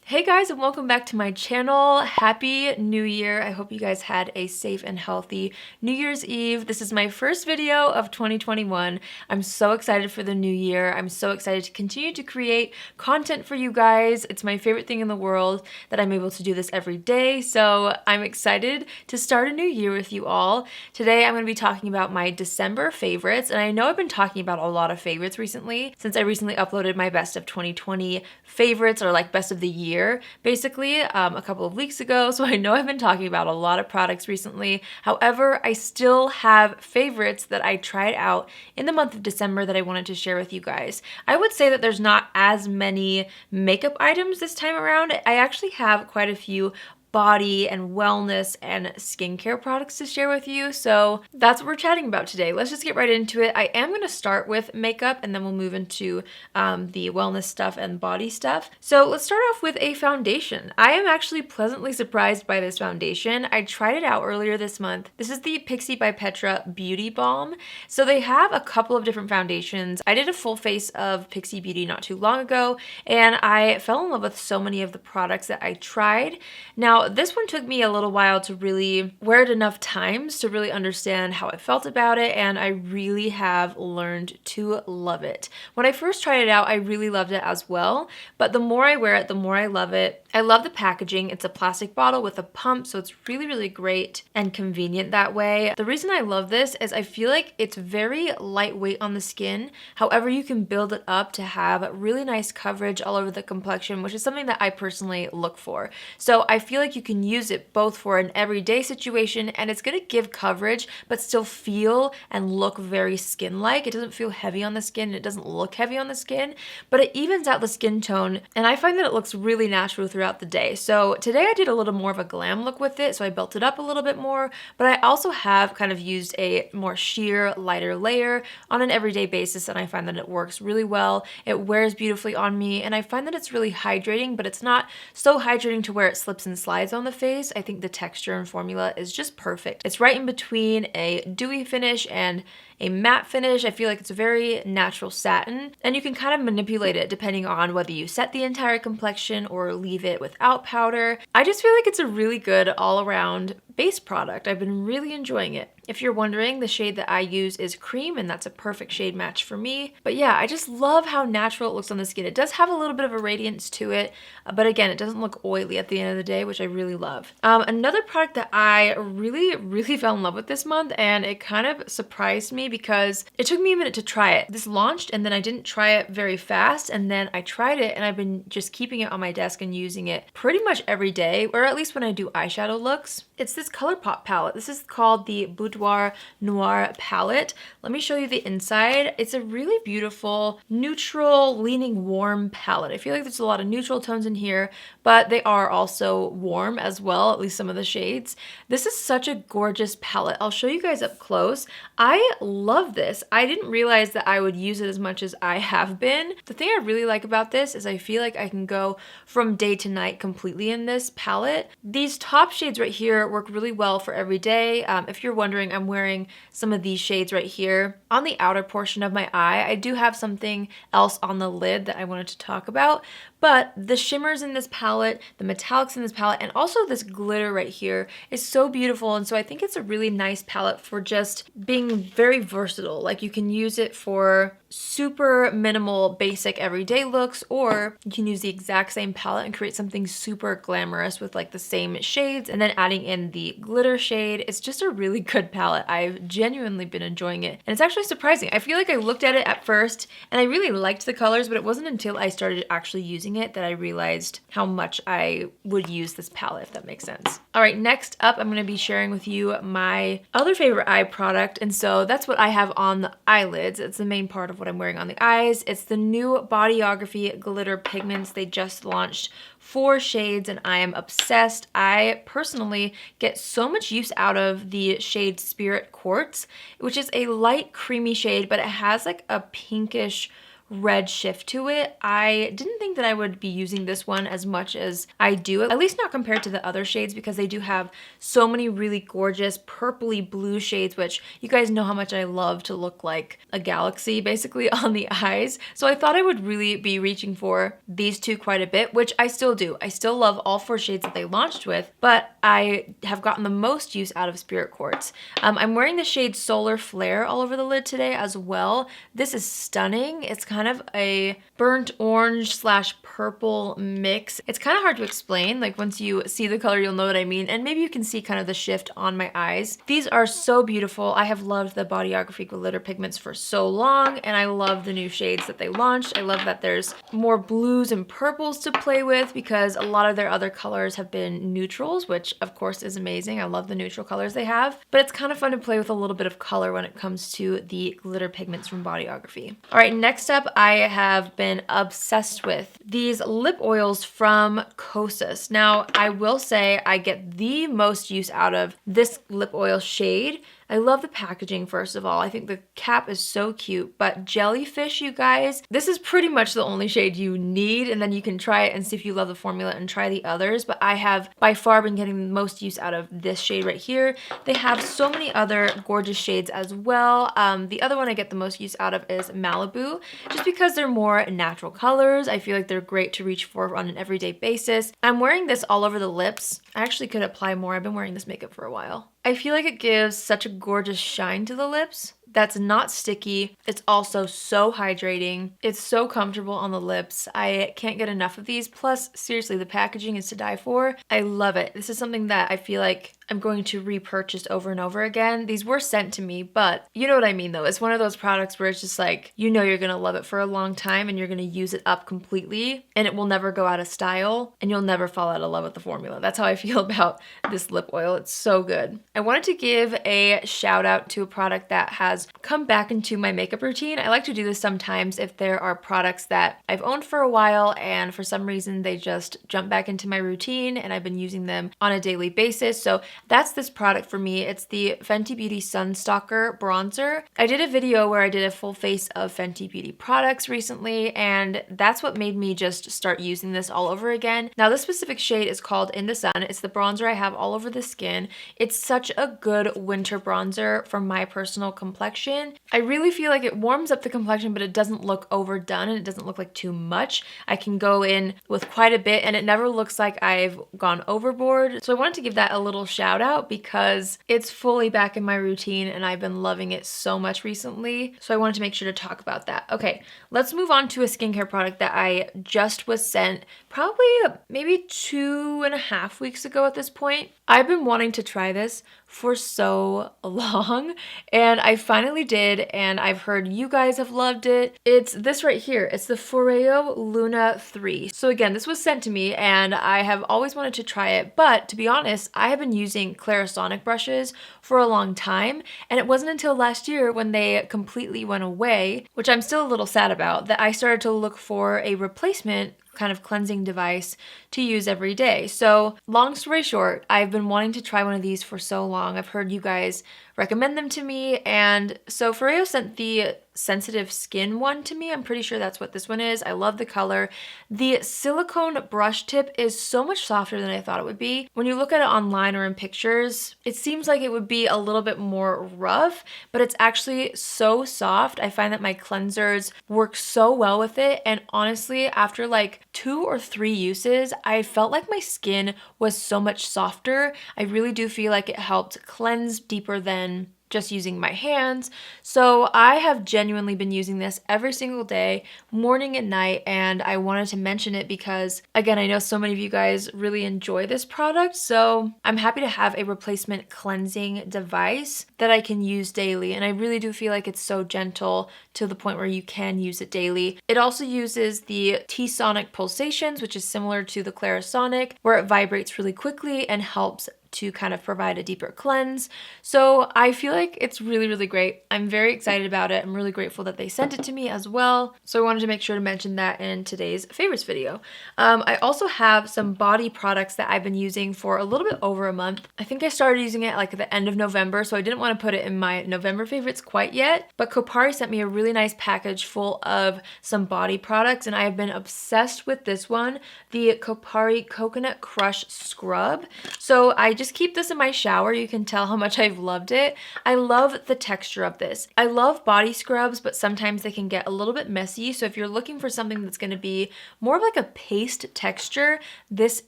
Hey guys, and welcome back to my channel. Happy New Year. I hope you guys had a safe and healthy New Year's Eve. This is my first video of 2021. I'm so excited for the new year. I'm so excited to continue to create content for you guys. It's my favorite thing in the world that I'm able to do this every day. So I'm excited to start a new year with you all. Today I'm going to be talking about my December favorites. And I know I've been talking about a lot of favorites recently since I recently uploaded my best of 2020 favorites, or like best of the year basically a couple of weeks ago. So I know I've been talking about a lot of products recently. However, I still have favorites that I tried out in the month of December that I wanted to share with you guys. I would say that there's not as many makeup items this time around. I actually have quite a few body and wellness and skincare products to share with you. So that's what we're chatting about today. Let's just get right into it. I am going to start with makeup and then we'll move into the wellness stuff and body stuff. So let's start off with a foundation. I am actually pleasantly surprised by this foundation. I tried it out earlier this month. This is the Pixi by Petra Beauty Balm. So they have a couple of different foundations. I did a full face of Pixi Beauty not too long ago and I fell in love with so many of the products that I tried. Now, this one took me a little while to really wear it enough times to really understand how I felt about it, and I really have learned to love it. When I first tried it out, I really loved it as well, but the more I wear it, the more I love it. I love the packaging. It's a plastic bottle with a pump, so it's really, really great and convenient that way. The reason I love this is I feel like it's very lightweight on the skin. However, you can build it up to have really nice coverage all over the complexion, which is something that I personally look for. So I feel like you can use it both for an everyday situation, and it's going to give coverage but still feel and look very skin-like. It doesn't feel heavy on the skin, and it doesn't look heavy on the skin, but it evens out the skin tone, and I find that it looks really natural throughout the day. So today I did a little more of a glam look with it, so I built it up a little bit more, but I also have kind of used a more sheer, lighter layer on an everyday basis, and I find that it works really well. It wears beautifully on me, and I find that it's really hydrating, but it's not so hydrating to where it slips and slides on the face. I think the texture and formula is just perfect. It's right in between a dewy finish and a matte finish. I feel like it's a very natural satin, and you can kind of manipulate it depending on whether you set the entire complexion or leave it without powder. I just feel like it's a really good all-around base product. I've been really enjoying it. If you're wondering, the shade that I use is cream, and that's a perfect shade match for me. But yeah, I just love how natural it looks on the skin. It does have a little bit of a radiance to it, but again, it doesn't look oily at the end of the day, which I really love. Another product that I really fell in love with this month, and it kind of surprised me because it took me a minute to try it. This launched and then I didn't try it very fast, and then I tried it and I've been just keeping it on my desk and using it pretty much every day, or at least when I do eyeshadow looks. It's this ColourPop palette. This is called the Boudoir Noir palette. Let me show you the inside. It's a really beautiful, neutral, leaning warm palette. I feel like there's a lot of neutral tones in here, but they are also warm as well, at least some of the shades. This is such a gorgeous palette. I'll show you guys up close. I love this. I didn't realize that I would use it as much as I have been. The thing I really like about this is I feel like I can go from day to night completely in this palette. These top shades right here work really well for every day. If you're wondering, I'm wearing some of these shades right here on the outer portion of my eye. I do have something else on the lid that I wanted to talk about, but the shimmers in this palette, the metallics in this palette, and also this glitter right here is so beautiful. And so I think it's a really nice palette for just being very versatile. Like, you can use it for super minimal, basic everyday looks, or you can use the exact same palette and create something super glamorous with like the same shades and then adding in the glitter shade. It's just a really good palette. I've genuinely been enjoying it, and it's actually surprising. I feel like I looked at it at first and I really liked the colors, but it wasn't until I started actually using it that I realized how much I would use this palette, if that makes sense. All right, next up, I'm going to be sharing with you my other favorite eye product, and so that's what I have on the eyelids. It's the main part of what I'm wearing on the eyes. It's the new Bodyography glitter pigments. They just launched 4 shades and I am obsessed. I personally get so much use out of the shade Spirit Quartz, which is a light creamy shade, but it has like a pinkish red shift to it. I didn't think that I would be using this one as much as I do, at least not compared to the other shades, because they do have so many really gorgeous purpley blue shades, which you guys know how much I love to look like a galaxy basically on the eyes. So I thought I would really be reaching for these two quite a bit, which I still do. I still love all 4 shades that they launched with, but I have gotten the most use out of Spirit Quartz. I'm wearing the shade Solar Flare all over the lid today as well. This is stunning. It's kind of a burnt orange / purple mix. It's kind of hard to explain. Like once you see the color, you'll know what I mean. And maybe you can see kind of the shift on my eyes. These are so beautiful. I have loved the Bodyography glitter pigments for so long, and I love the new shades that they launched. I love that there's more blues and purples to play with because a lot of their other colors have been neutrals, which of course is amazing. I love the neutral colors they have, but it's kind of fun to play with a little bit of color when it comes to the glitter pigments from Bodyography. All right, next up, I have been obsessed with these lip oils from xoxo. Now, I will say I get the most use out of this lip oil shade. I love the packaging, first of all. I think the cap is so cute, but Jellyfish, you guys, this is pretty much the only shade you need, and then you can try it and see if you love the formula and try the others, but I have by far been getting the most use out of this shade right here. They have so many other gorgeous shades as well. The other one I get the most use out of is Malibu, just because they're more natural colors. I feel like they're great to reach for on an everyday basis. I'm wearing this all over the lips. I actually could apply more. I've been wearing this makeup for a while. I feel like it gives such a gorgeous shine to the lips that's not sticky. It's also so hydrating. It's so comfortable on the lips. I can't get enough of these. Plus, seriously, the packaging is to die for. I love it. This is something that I feel like I'm going to repurchase over and over again. These were sent to me, but you know what I mean though. It's one of those products where it's just like, you know you're gonna love it for a long time and you're gonna use it up completely and it will never go out of style and you'll never fall out of love with the formula. That's how I feel about this lip oil. It's so good. I wanted to give a shout out to a product that has come back into my makeup routine. I like to do this sometimes if there are products that I've owned for a while and for some reason they just jump back into my routine and I've been using them on a daily basis. So that's this product for me. It's the Fenty Beauty Sunstalker Bronzer. I did a video where I did a full face of Fenty Beauty products recently, and that's what made me just start using this all over again. Now, this specific shade is called In the Sun. It's the bronzer I have all over the skin. It's such a good winter bronzer for my personal complexion. I really feel like it warms up the complexion, but it doesn't look overdone and it doesn't look like too much. I can go in with quite a bit and it never looks like I've gone overboard. So I wanted to give that a little shout out because it's fully back in my routine and I've been loving it so much recently. So I wanted to make sure to talk about that. Okay, let's move on to a skincare product that I just was sent probably maybe 2.5 weeks ago at this point. I've been wanting to try this for so long and I finally did, and I've heard you guys have loved it. It's this right here. It's the Foreo Luna 3. So again, this was sent to me and I have always wanted to try it, but to be honest, I have been using Clarisonic brushes for a long time, and it wasn't until last year when they completely went away, which I'm still a little sad about, that I started to look for a replacement kind of cleansing device to use every day. So long story short, I've been wanting to try one of these for so long. I've heard you guys recommend them to me, and so Foreo sent the sensitive skin one to me. I'm pretty sure that's what this one is. I love the color. The silicone brush tip is so much softer than I thought it would be. When you look at it online or in pictures, it seems like it would be a little bit more rough, but it's actually so soft. I find that my cleansers work so well with it, and honestly, after like 2 or 3 uses, I felt like my skin was so much softer. I really do feel like it helped cleanse deeper than just using my hands. So I have genuinely been using this every single day, morning and night, and I wanted to mention it because, again, I know so many of you guys really enjoy this product, so I'm happy to have a replacement cleansing device that I can use daily, and I really do feel like it's so gentle to the point where you can use it daily. It also uses the T-Sonic pulsations, which is similar to the Clarisonic, where it vibrates really quickly and helps to kind of provide a deeper cleanse. So I feel like it's really, really great. I'm very excited about it. I'm really grateful that they sent it to me as well. So I wanted to make sure to mention that in today's favorites video. I also have some body products that I've been using for a little bit over a month. I think I started using it like at the end of November, so I didn't want to put it in my November favorites quite yet. But Kopari sent me a really nice package full of some body products, and I have been obsessed with this one, the Kopari Coconut Crush Scrub. So I just keep this in my shower. You can tell how much I've loved it. I love the texture of this. I love body scrubs, but sometimes they can get a little bit messy. So if you're looking for something that's going to be more of like a paste texture, this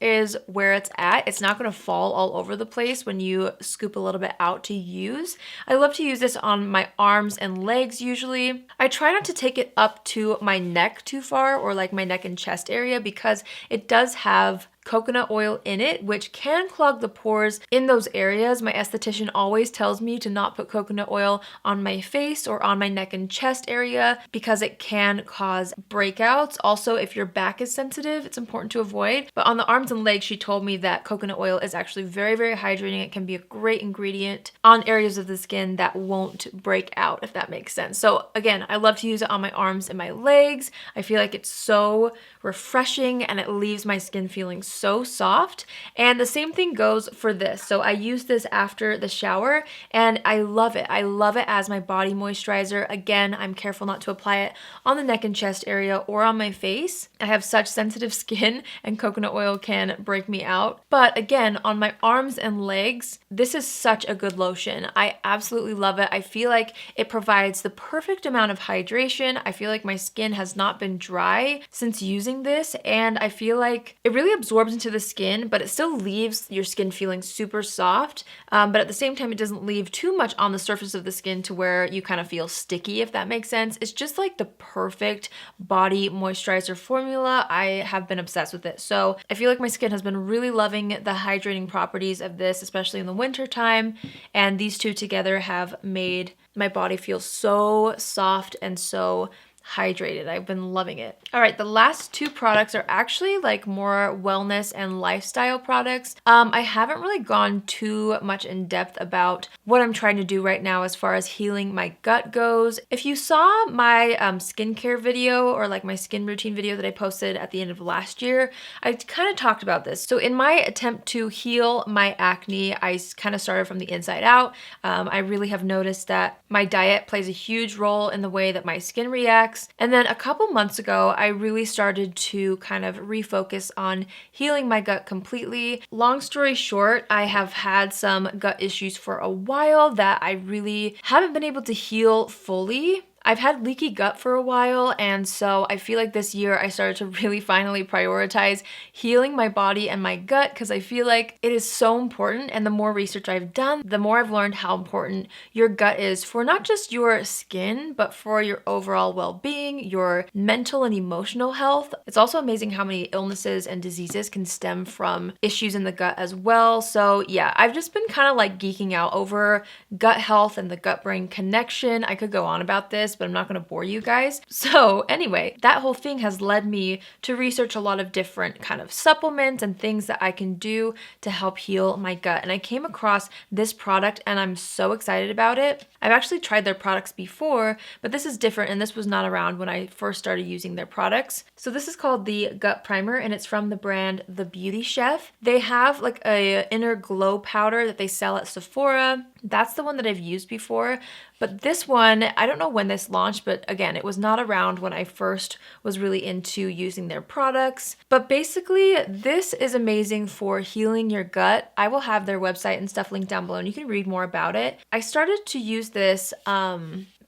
is where it's at. It's not going to fall all over the place when you scoop a little bit out to use. I love to use this on my arms and legs usually. I try not to take it up to my neck too far, or like my neck and chest area, because it does have coconut oil in it, which can clog the pores in those areas. My esthetician always tells me to not put coconut oil on my face or on my neck and chest area because it can cause breakouts. Also, if your back is sensitive, it's important to avoid. But on the arms and legs, she told me that coconut oil is actually very, very hydrating. It can be a great ingredient on areas of the skin that won't break out, if that makes sense. So again, I love to use it on my arms and my legs. I feel like it's so refreshing and it leaves my skin feeling so soft. And the same thing goes for this. So I use this after the shower and I love it. I love it as my body moisturizer. Again, I'm careful not to apply it on the neck and chest area or on my face. I have such sensitive skin and coconut oil can break me out. But again, on my arms and legs, this is such a good lotion. I absolutely love it. I feel like it provides the perfect amount of hydration. I feel like my skin has not been dry since using this, and I feel like it really absorbs into the skin, but it still leaves your skin feeling super soft. But at the same time, it doesn't leave too much on the surface of the skin to where you kind of feel sticky, if that makes sense. It's just like the perfect body moisturizer formula. I have been obsessed with it. So I feel like my skin has been really loving the hydrating properties of this, especially in the winter time. And these two together have made my body feel so soft and so hydrated. I've been loving it. All right, the last two products are actually like more wellness and lifestyle products. I haven't really gone too much in depth about what I'm trying to do right now as far as healing my gut goes. If you saw my skincare video or like my skin routine video that I posted at the end of last year, I kind of talked about this. So in my attempt to heal my acne, I kind of started from the inside out. I really have noticed that my diet plays a huge role in the way that my skin reacts. And then a couple months ago, I really started to kind of refocus on healing my gut completely. Long story short, I have had some gut issues for a while that I really haven't been able to heal fully. I've had leaky gut for a while, and so I feel like this year I started to really finally prioritize healing my body and my gut because I feel like it is so important, and the more research I've done, the more I've learned how important your gut is for not just your skin, but for your overall well-being, your mental and emotional health. It's also amazing how many illnesses and diseases can stem from issues in the gut as well. So yeah, I've just been kind of like geeking out over gut health and the gut-brain connection. I could go on about this, but I'm not going to bore you guys. So anyway, that whole thing has led me to research a lot of different kind of supplements and things that I can do to help heal my gut. And I came across this product and I'm so excited about it. I've actually tried their products before, but this is different and this was not around when I first started using their products. So this is called the Gut Primer and it's from the brand The Beauty Chef. They have like a inner glow powder that they sell at Sephora. That's the one that I've used before. But this one, I don't know when this launched, but again, it was not around when I first was really into using their products. But basically, this is amazing for healing your gut. I will have their website and stuff linked down below and you can read more about it. I started to use this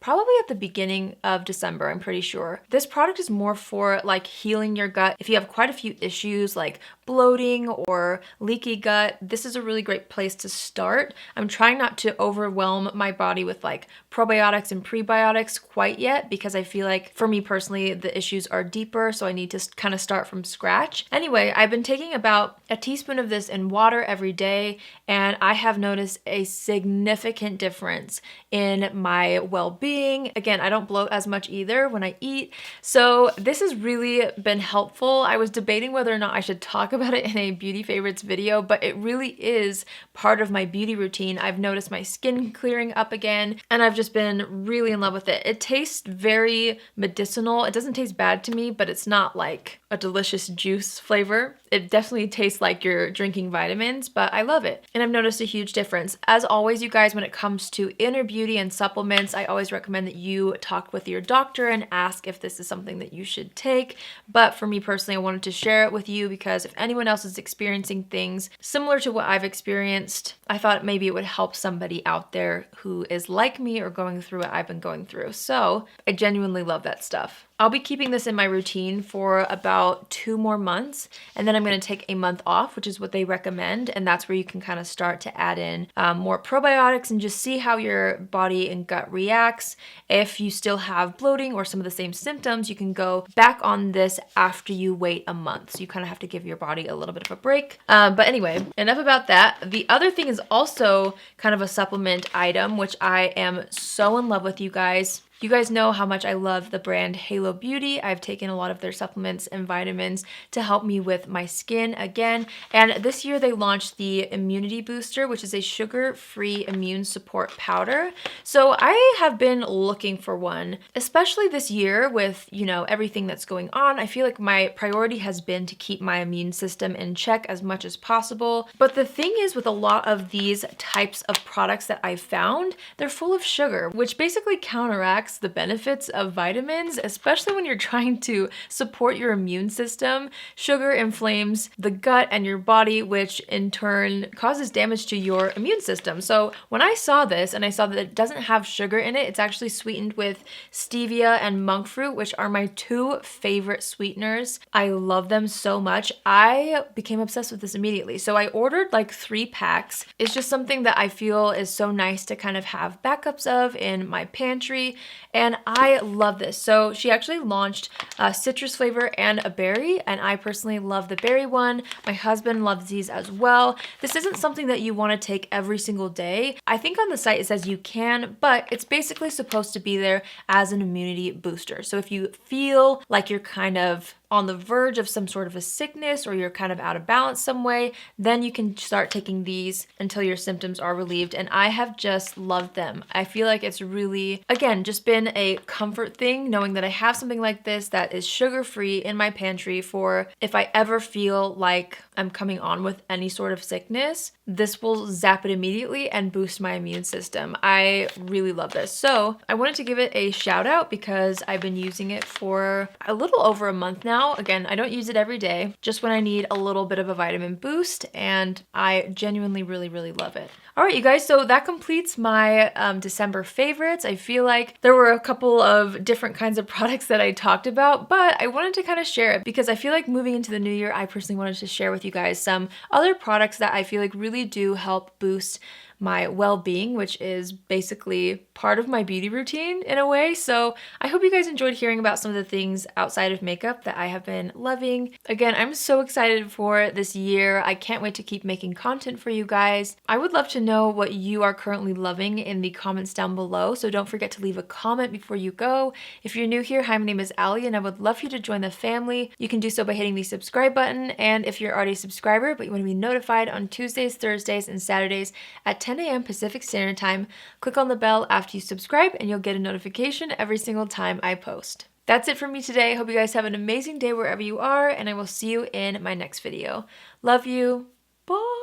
probably at the beginning of December, I'm pretty sure. This product is more for like healing your gut. If you have quite a few issues like bloating or leaky gut, this is a really great place to start. I'm trying not to overwhelm my body with like probiotics and prebiotics quite yet because I feel like for me personally, the issues are deeper, so I need to kind of start from scratch. Anyway, I've been taking about a teaspoon of this in water every day and I have noticed a significant difference in my well-being. Again, I don't bloat as much either when I eat. So this has really been helpful. I was debating whether or not I should talk about it in a beauty favorites video, but it really is part of my beauty routine. I've noticed my skin clearing up again, and I've just been really in love with it. It tastes very medicinal. It doesn't taste bad to me, but it's not like a delicious juice flavor. It definitely tastes like you're drinking vitamins, but I love it. And I've noticed a huge difference. As always, you guys, when it comes to inner beauty and supplements, I always recommend that you talk with your doctor and ask if this is something that you should take. But for me personally, I wanted to share it with you because if anyone else is experiencing things similar to what I've experienced, I thought maybe it would help somebody out there who is like me or going through what I've been going through. So I genuinely love that stuff. I'll be keeping this in my routine for about 2 more months, and then I'm going to take a month off, which is what they recommend, and that's where you can kind of start to add in more probiotics and just see how your body and gut reacts. If you still have bloating or some of the same symptoms, you can go back on this after you wait a month. So you kind of have to give your body a little bit of a break. But anyway, enough about that. The other thing is also kind of a supplement item, which I am so in love with, you guys. You guys know how much I love the brand Halo Beauty. I've taken a lot of their supplements and vitamins to help me with my skin again. And this year they launched the Immunity Booster, which is a sugar-free immune support powder. So I have been looking for one, especially this year with, you know, everything that's going on. I feel like my priority has been to keep my immune system in check as much as possible. But the thing is, with a lot of these types of products that I've found, they're full of sugar, which basically counteracts the benefits of vitamins, especially when you're trying to support your immune system. Sugar inflames the gut and your body, which in turn causes damage to your immune system. So when I saw this and I saw that it doesn't have sugar in it, it's actually sweetened with stevia and monk fruit, which are my 2 favorite sweeteners. I love them so much. I became obsessed with this immediately. So I ordered like 3 packs. It's just something that I feel is so nice to kind of have backups of in my pantry. And I love this. So she actually launched a citrus flavor and a berry, and I personally love the berry one. My husband loves these as well. This isn't something that you want to take every single day. I think on the site it says you can, but it's basically supposed to be there as an immunity booster. So if you feel like you're kind of on the verge of some sort of a sickness or you're kind of out of balance some way, then you can start taking these until your symptoms are relieved. And I have just loved them. I feel like it's really, again, just been a comfort thing knowing that I have something like this that is sugar-free in my pantry for if I ever feel like I'm coming on with any sort of sickness, this will zap it immediately and boost my immune system. I really love this. So I wanted to give it a shout out because I've been using it for a little over a month now. Again, I don't use it every day, just when I need a little bit of a vitamin boost, and I genuinely really, really love it. All right, you guys, so that completes my December favorites. I feel like there were a couple of different kinds of products that I talked about, but I wanted to kind of share it because I feel like moving into the new year, I personally wanted to share with you guys some other products that I feel like really do help boost my well-being, which is basically part of my beauty routine in a way. So I hope you guys enjoyed hearing about some of the things outside of makeup that I have been loving. Again, I'm so excited for this year. I can't wait to keep making content for you guys. I would love to know what you are currently loving in the comments down below, so don't forget to leave a comment before you go. If you're new here, hi, my name is Allie, and I would love for you to join the family. You can do so by hitting the subscribe button, and if you're already a subscriber but you want to be notified on Tuesdays, Thursdays, and Saturdays at 10 a.m. Pacific Standard Time, click on the bell after you subscribe and you'll get a notification every single time I post. That's it for me today. Hope you guys have an amazing day wherever you are, and I will see you in my next video. Love you. Bye.